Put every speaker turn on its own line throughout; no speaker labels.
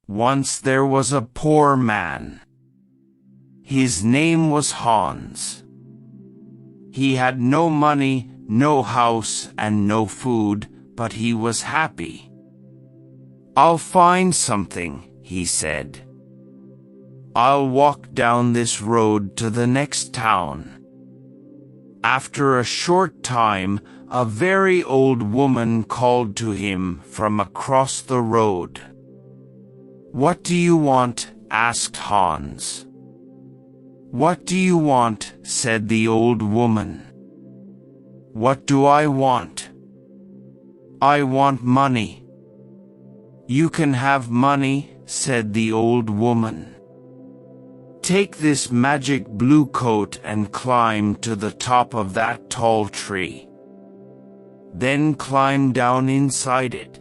Once there was a poor man. His name was Hans. He had no money, no house, and no food, but he was happy. "I'll find something," he said. "I'll walk down this road to the next town." After a short time, a very old woman called to him from across the road. "What do you want?" asked Hans. "What do you want?" said the old woman. "What do I want?" "I want money." "You can have money," said the old woman. "Take this magic blue coat and climb to the top of that tall tree. Then climb down inside it.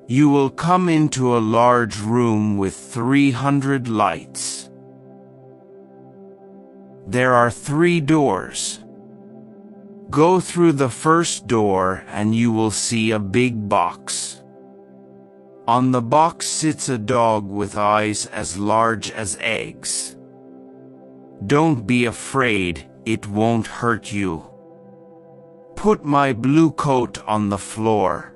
You will come into a large room with 300 lights. There are 3 doors. Go through the first door and you will see a big box. On the box sits a dog with eyes as large as eggs. Don't be afraid, it won't hurt you. Put my blue coat on the floor.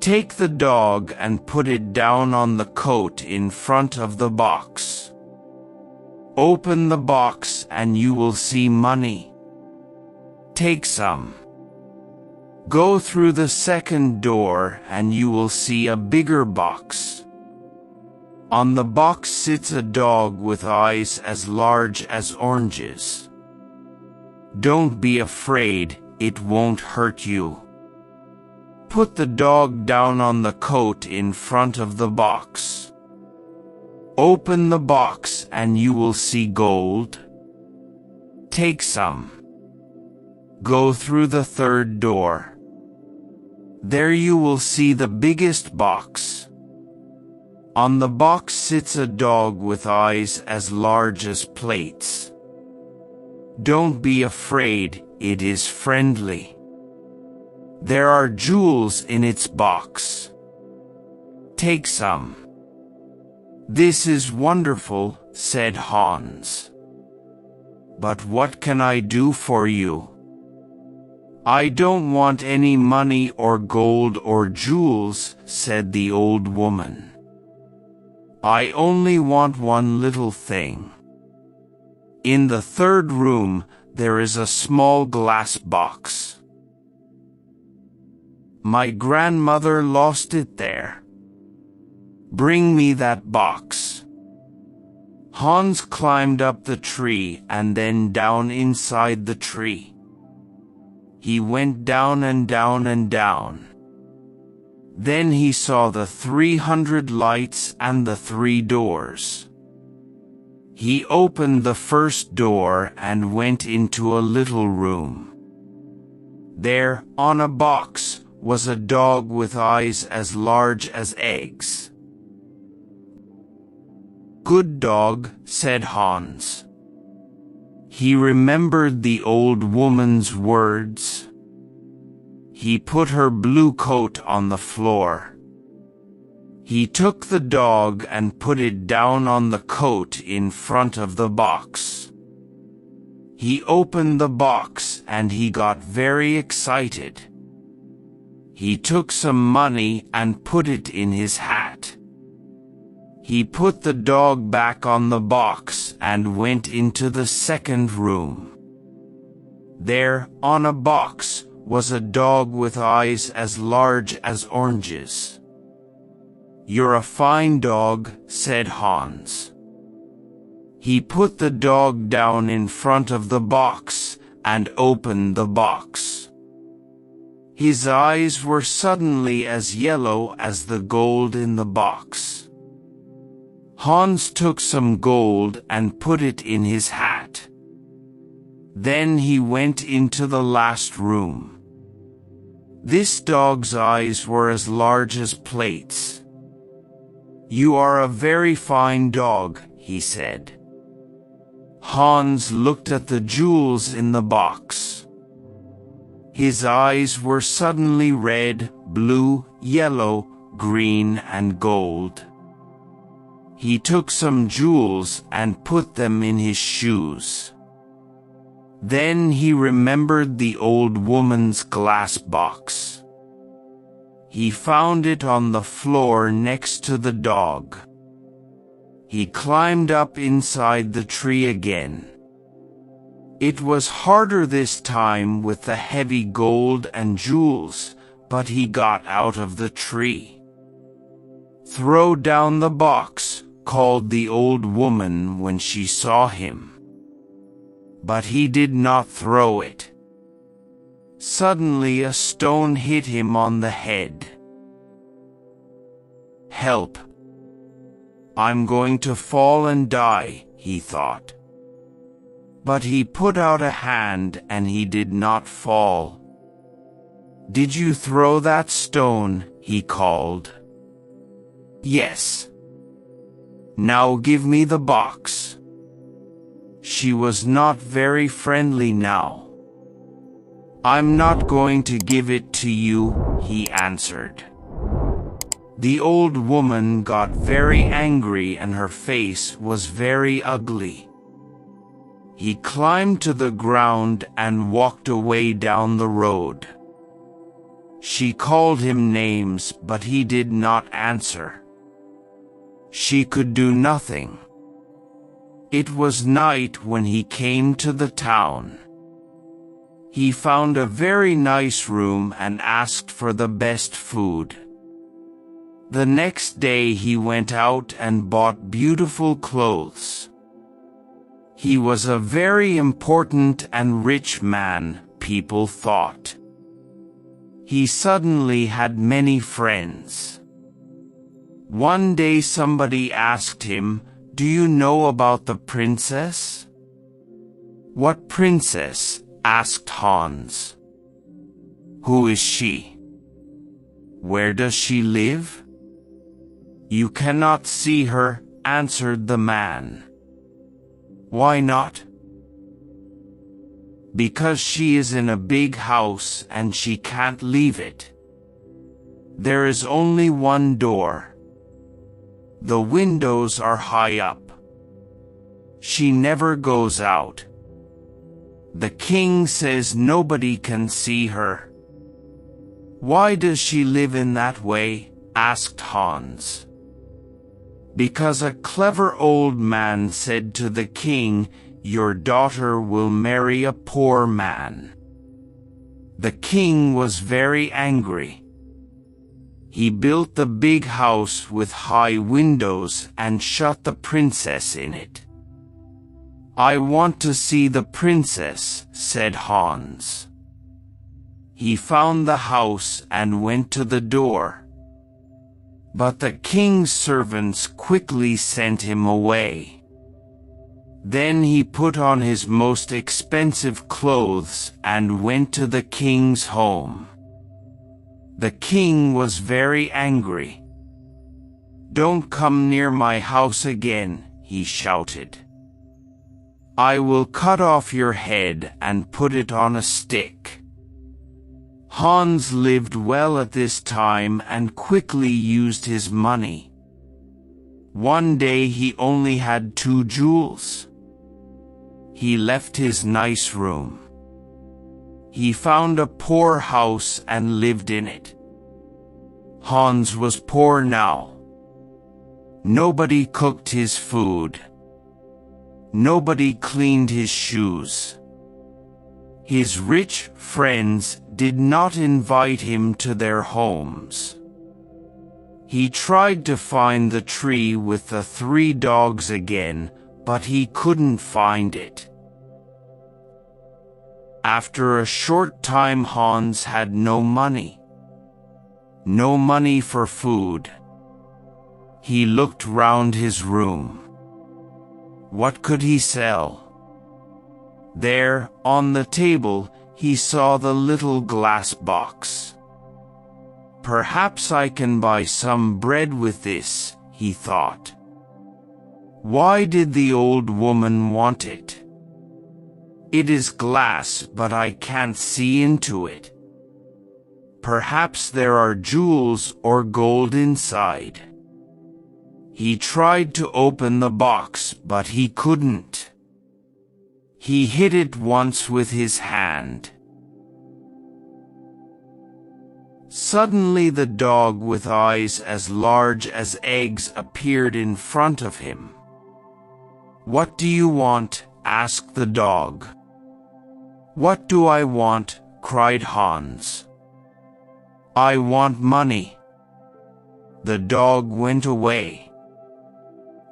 Take the dog and put it down on the coat in front of the box. Open the box and you will see money. Take some. Go through the second door and you will see a bigger box. On the box sits a dog with eyes as large as oranges. Don't be afraid, it won't hurt you. Put the dog down on the coat in front of the box. Open the box and you will see gold. Take some. Go through the third door. There you will see the biggest box. On the box sits a dog with eyes as large as plates. Don't be afraid, it is friendly. There are jewels in its box. Take some. This is wonderful, said Hans. But what can I do for you? I don't want any money or gold or jewels, said the old woman. I only want one little thing. In the third room, there is a small glass box. My grandmother lost it there. Bring me that box. Hans climbed up the tree and then down inside the tree. He went down and down and down. Then he saw the 300 lights and the 3 doors. He opened the first door and went into a little room. There, on a box, was a dog with eyes as large as eggs. Good dog, said Hans. He remembered the old woman's words. He put her blue coat on the floor. He took the dog and put it down on the coat in front of the box. He opened the box and he got very excited. He took some money and put it in his hat. He put the dog back on the box and went into the second room. There, on a box, was a dog with eyes as large as oranges. You're a fine dog, said Hans. He put the dog down in front of the box and opened the box. His eyes were suddenly as yellow as the gold in the box. Hans took some gold and put it in his hat. Then he went into the last room. This dog's eyes were as large as plates. You are a very fine dog, he said. Hans looked at the jewels in the box. His eyes were suddenly red, blue, yellow, green and gold. He took some jewels and put them in his shoes. Then he remembered the old woman's glass box. He found it on the floor next to the dog. He climbed up inside the tree again. It was harder this time with the heavy gold and jewels, but he got out of the tree. "Throw down the box," called the old woman when she saw him. But he did not throw it. Suddenly a stone hit him on the head. "Help! I'm going to fall and die," he thought. But he put out a hand and he did not fall. "Did you throw that stone?" he called. "Yes." "Now give me the box." She was not very friendly now. "I'm not going to give it to you," he answered. The old woman got very angry and her face was very ugly. He climbed to the ground and walked away down the road. She called him names, but he did not answer. She could do nothing. It was night when he came to the town. He found a very nice room and asked for the best food. The next day he went out and bought beautiful clothes. He was a very important and rich man, people thought. He suddenly had many friends. One day somebody asked him, "Do you know about the princess?" "What princess?" asked Hans. "Who is she? Where does she live?" "You cannot see her," answered the man. "Why not?" "Because she is in a big house and she can't leave it. There is only one door. The windows are high up. She never goes out. The king says nobody can see her." "Why does she live in that way?" asked Hans. "Because a clever old man said to the king, 'Your daughter will marry a poor man.'" The king was very angry. He built the big house with high windows and shut the princess in it. "I want to see the princess," said Hans. He found the house and went to the door. But the king's servants quickly sent him away. Then he put on his most expensive clothes and went to the king's home. The king was very angry. "Don't come near my house again," he shouted. "I will cut off your head and put it on a stick." Hans lived well at this time and quickly used his money. One day he only had 2 jewels. He left his nice room. He found a poor house and lived in it. Hans was poor now. Nobody cooked his food. Nobody cleaned his shoes. His rich friends did not invite him to their homes. He tried to find the tree with the 3 dogs again, but he couldn't find it. After a short time Hans had no money. No money for food. He looked round his room. What could he sell? There, on the table, he saw the little glass box. "Perhaps I can buy some bread with this," he thought. Why did the old woman want it? "It is glass, but I can't see into it. Perhaps there are jewels or gold inside. He tried to open the box, but he couldn't. He hit it once with his hand. Suddenly the dog with eyes as large as eggs appeared in front of him. "What do you want?" asked the dog. "What do I want?" cried Hans. "I want money." The dog went away.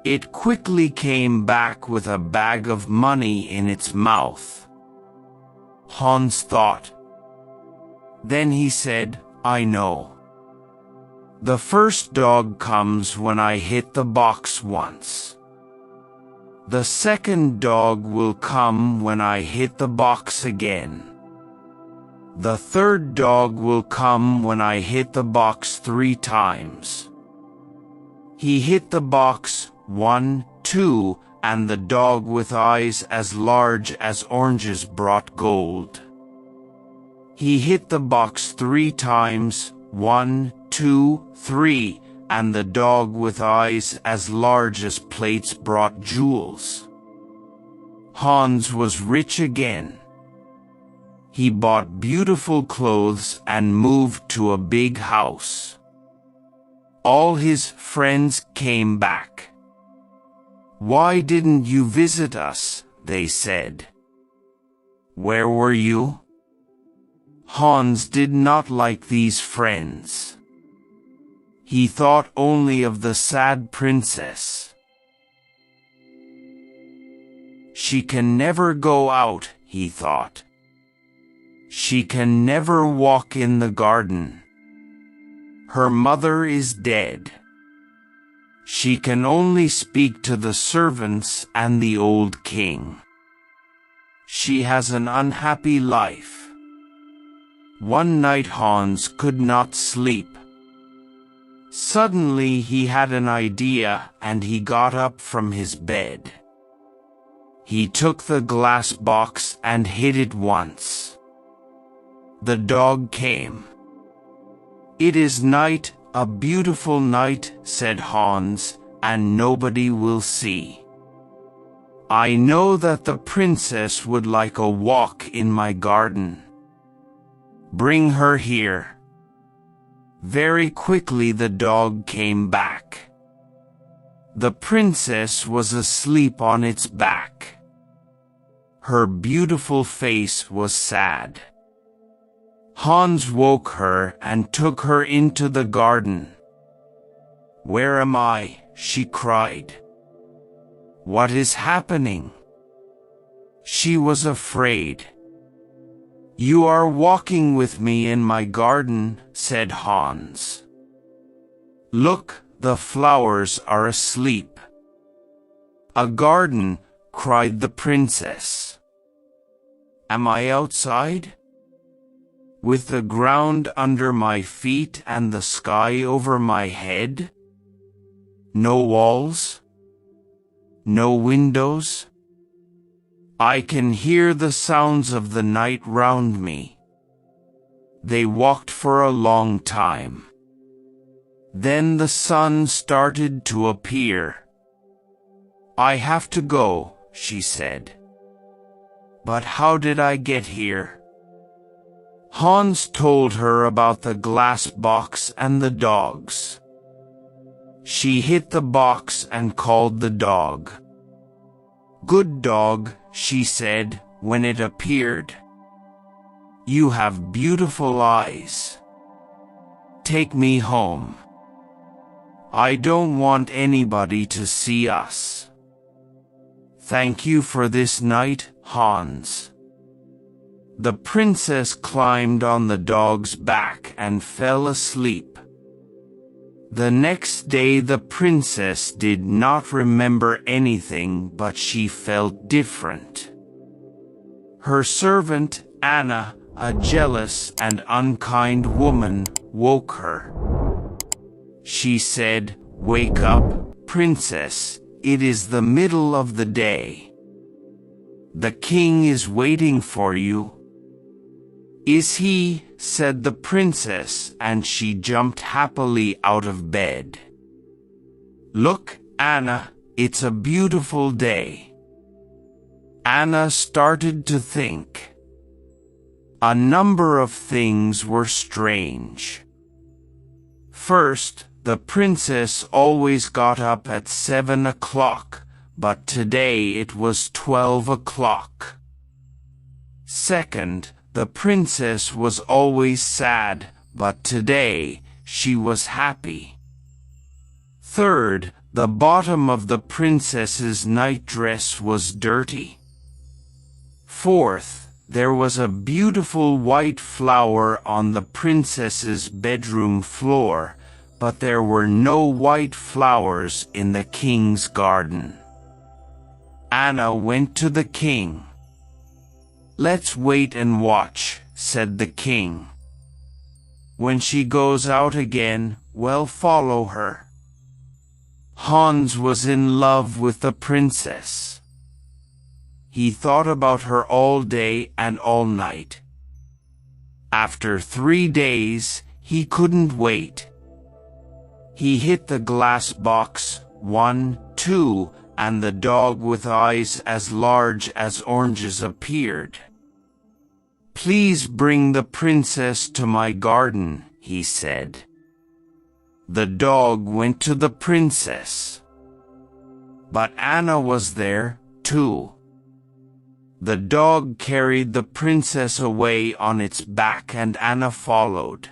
It quickly came back with a bag of money in its mouth. Hans thought. Then he said, "I know. The first dog comes when I hit the box once. The second dog will come when I hit the box again. The third dog will come when I hit the box 3 times." He hit the box 1, 2, and the dog with eyes as large as oranges brought gold. He hit the box 3 times, 1, 2, 3, and the dog with eyes as large as plates brought jewels. Hans was rich again. He bought beautiful clothes and moved to a big house. All his friends came back. "Why didn't you visit us?" they said. "Where were you?" Hans did not like these friends. He thought only of the sad princess. "She can never go out," he thought. "She can never walk in the garden. Her mother is dead. She can only speak to the servants and the old king. She has an unhappy life." One night Hans could not sleep. Suddenly he had an idea and he got up from his bed. He took the glass box and hit it once. The dog came. "It is night, a beautiful night," said Hans, "and nobody will see. I know that the princess would like a walk in my garden. Bring her here." Very quickly the dog came back. The princess was asleep on its back. Her beautiful face was sad. Hans woke her and took her into the garden. "Where am I?" she cried. "What is happening?" She was afraid. "You are walking with me in my garden," said Hans. "Look, the flowers are asleep." "A garden," cried the princess. "Am I outside? With the ground under my feet and the sky over my head? No walls? No windows? I can hear the sounds of the night round me." They walked for a long time. Then the sun started to appear. "I have to go," she said. "But how did I get here?" Hans told her about the glass box and the dogs. She hit the box and called the dog. "Good dog," she said when it appeared. "You have beautiful eyes. Take me home. I don't want anybody to see us." "Thank you for this night, Hans." The princess climbed on the dog's back and fell asleep. The next day the princess did not remember anything, but she felt different. Her servant, Anna, a jealous and unkind woman, woke her. She said, "Wake up, princess, it is the middle of the day. The king is waiting for you. "Is he?" said the princess, and she jumped happily out of bed. "Look, Anna, it's a beautiful day." Anna started to think. A number of things were strange. First, the princess always got up at 7 o'clock, but today it was 12 o'clock. Second, the princess was always sad, but today she was happy. Third, the bottom of the princess's nightdress was dirty. Fourth, there was a beautiful white flower on the princess's bedroom floor, but there were no white flowers in the king's garden. Anna went to the king. "Let's wait and watch," said the king. "When she goes out again, we'll follow her." Hans was in love with the princess. He thought about her all day and all night. After 3 days, he couldn't wait. He hit the glass box, 1, 2, and the dog with eyes as large as oranges appeared. "Please bring the princess to my garden," he said. The dog went to the princess. But Anna was there, too. The dog carried the princess away on its back and Anna followed.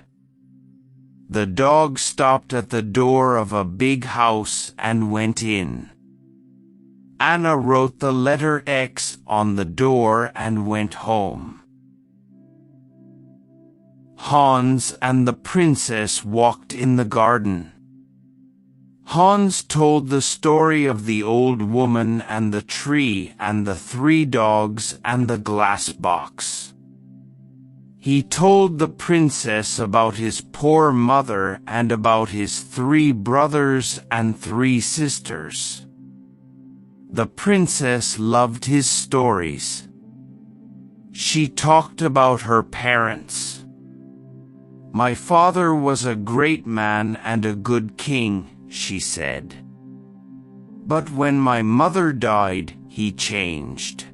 The dog stopped at the door of a big house and went in. Anna wrote the letter X on the door and went home. Hans and the princess walked in the garden. Hans told the story of the old woman and the tree and the 3 dogs and the glass box. He told the princess about his poor mother and about his 3 brothers and 3 sisters. The princess loved his stories. She talked about her parents. "My father was a great man and a good king," she said. "But when my mother died, he changed.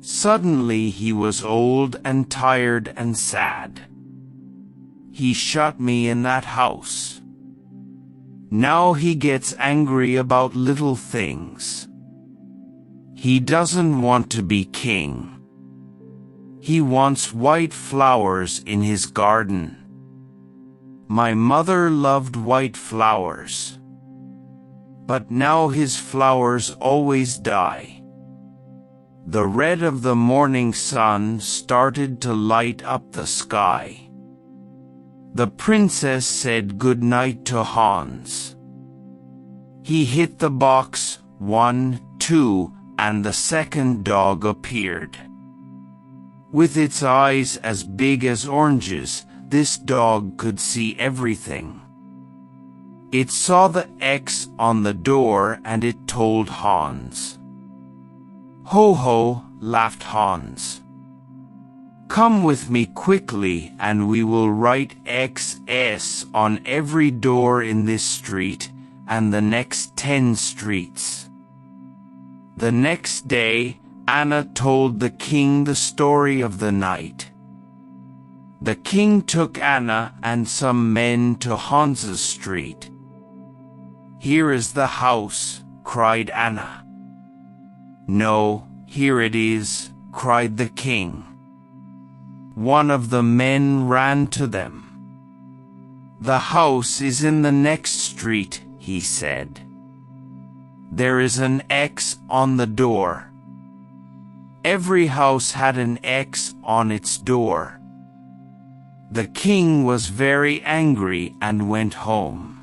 Suddenly he was old and tired and sad. He shut me in that house. Now he gets angry about little things. He doesn't want to be king. He wants white flowers in his garden. My mother loved white flowers. But now his flowers always die." The red of the morning sun started to light up the sky. The princess said good night to Hans. He hit the box, 1, 2, and the second dog appeared. With its eyes as big as oranges, this dog could see everything. It saw the X on the door and it told Hans. "Ho ho," laughed Hans. "Come with me quickly and we will write XS on every door in this street and the next 10 streets." The next day, Anna told the king the story of the night. The king took Anna and some men to Hans's street. "Here is the house," cried Anna. "No, here it is," cried the king. One of the men ran to them. "The house is in the next street," he said. "There is an X on the door." Every house had an X on its door. The king was very angry and went home.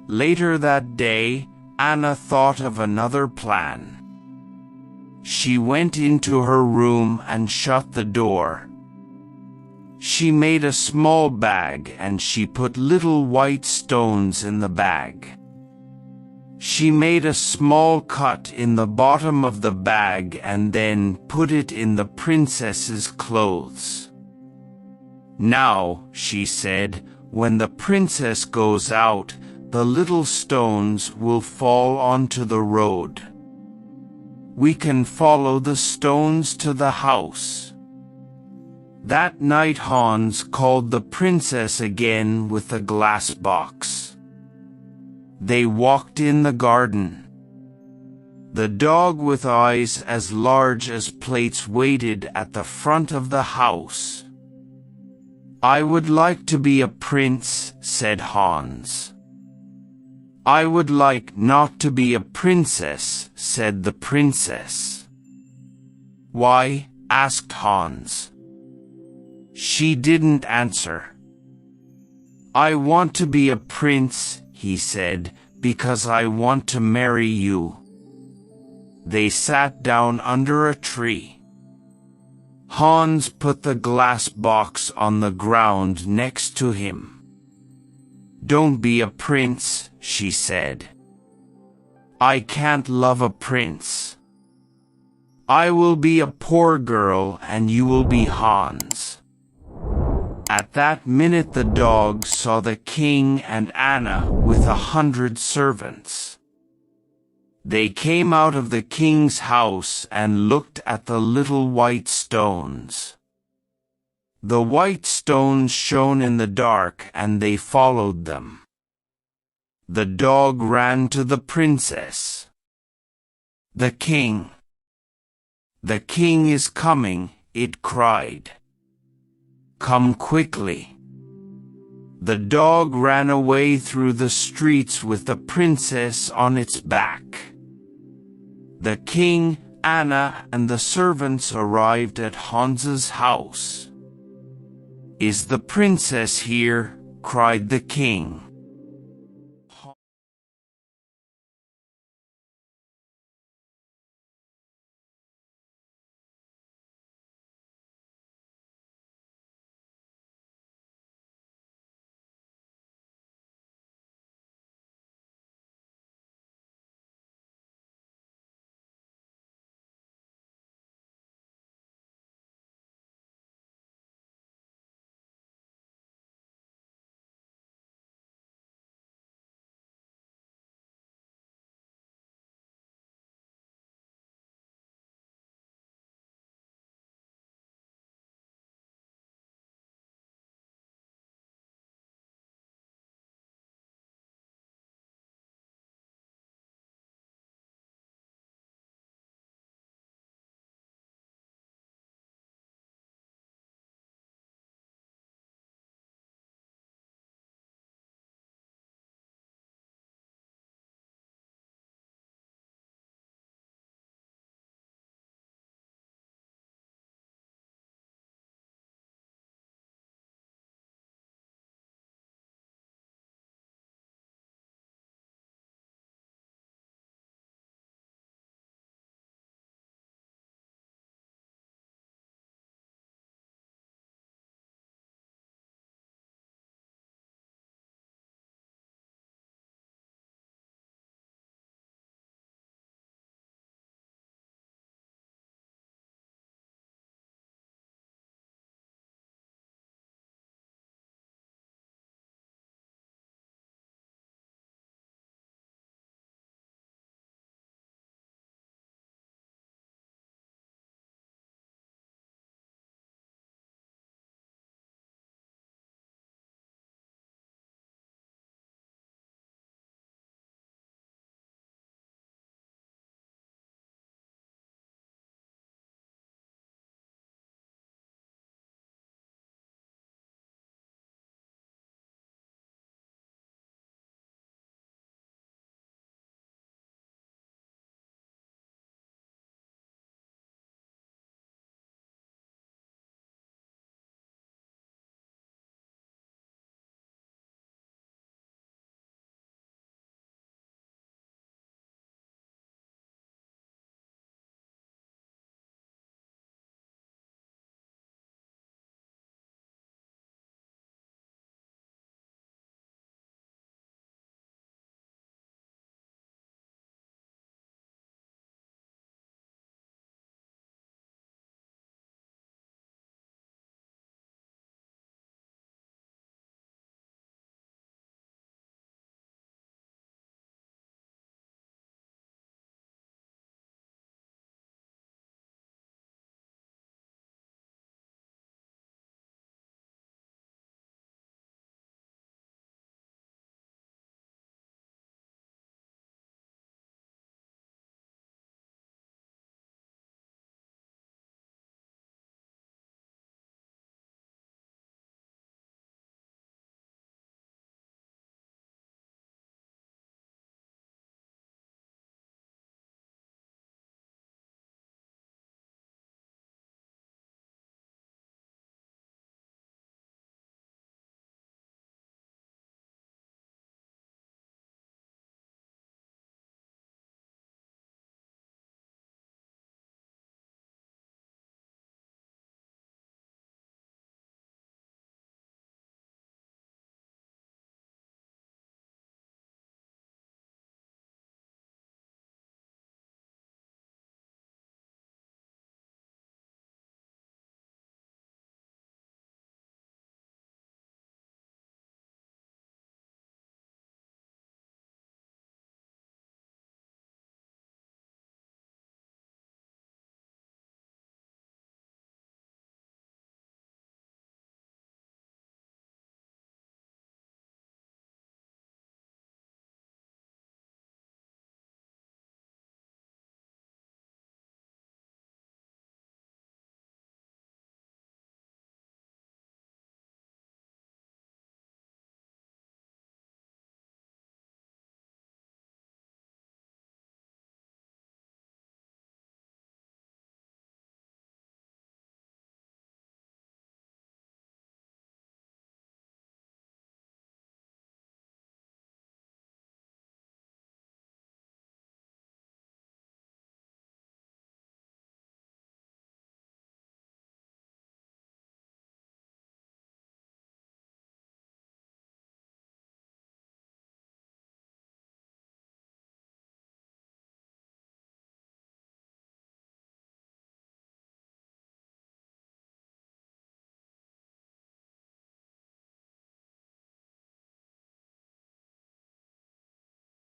Later that day, Anna thought of another plan. She went into her room and shut the door. She made a small bag and she put little white stones in the bag. She made a small cut in the bottom of the bag and then put it in the princess's clothes. "Now," she said, "when the princess goes out, the little stones will fall onto the road. We can follow the stones to the house." That night Hans called the princess again with a glass box. They walked in the garden. The dog with eyes as large as plates waited at the front of the house. "I would like to be a prince," said Hans. "I would like not to be a princess," said the princess. "Why?" asked Hans. She didn't answer. "I want to be a prince," he said, "because I want to marry you." They sat down under a tree. Hans put the glass box on the ground next to him. "Don't be a prince," she said. "I can't love a prince. I will be a poor girl and you will be Hans." At that minute the dog saw the king and Anna with 100 servants. They came out of the king's house and looked at the little white stones. The white stones shone in the dark and they followed them. The dog ran to the princess. "The king! The king is coming," it cried. "Come quickly." The dog ran away through the streets with the princess on its back. The king, Anna, and the servants arrived at Hans's house. "Is the princess here?" cried the king.